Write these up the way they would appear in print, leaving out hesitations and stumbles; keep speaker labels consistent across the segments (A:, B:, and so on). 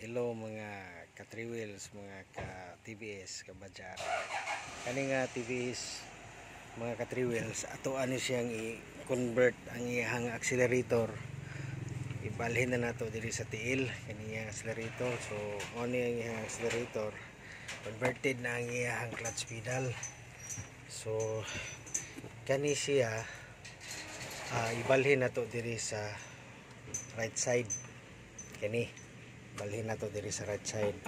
A: Hello mga ka-3 wheels, mga ka-TVS, kabadjar. Kani nga TVS, mga ka-3 wheels, ato ano siyang i-convert ang iyang accelerator. Ibalhin na nato diri sa tiil kani nga accelerator. So ano yung iyang accelerator, converted na ang iyang clutch pedal. So kani siya ibalhin nato diri sa right side. Kani balhin nato diri sa right side.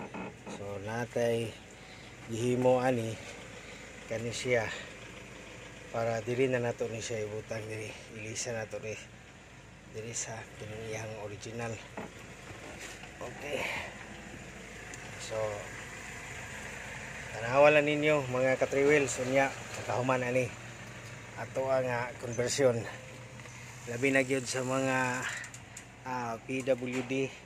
A: So natay gihimo ani kani siya para diri na nato ni siya ibutang diri, ilisa nato diri sa kiniyang original. Okay, so tanawalan ninyo mga ka-3 wheels unya nakahuman ani ato ang conversion, labi na gyud sa mga PWD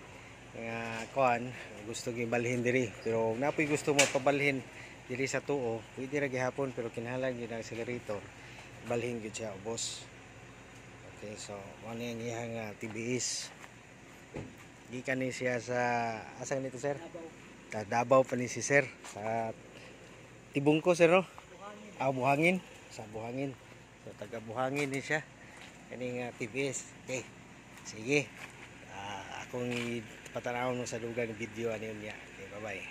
A: nga kuan gusto gibalhin diri, pero napoy gusto mo pabalhin diri sa tuo pwede ra gihapon, pero kinahanglan gyud ang accelerator balhin gyud siya ubos. Okay, so ano yung iyang TBS, gikan ni siya sa asan nito sir? Davao pa ni si sir sa Tibungko sir no? Buhangin, sa Buhangin. So taga Buhangin ni siya kaning TBS. Okay, sige, akong patanawon mo sa dugang video ano niya. Okay, bye bye.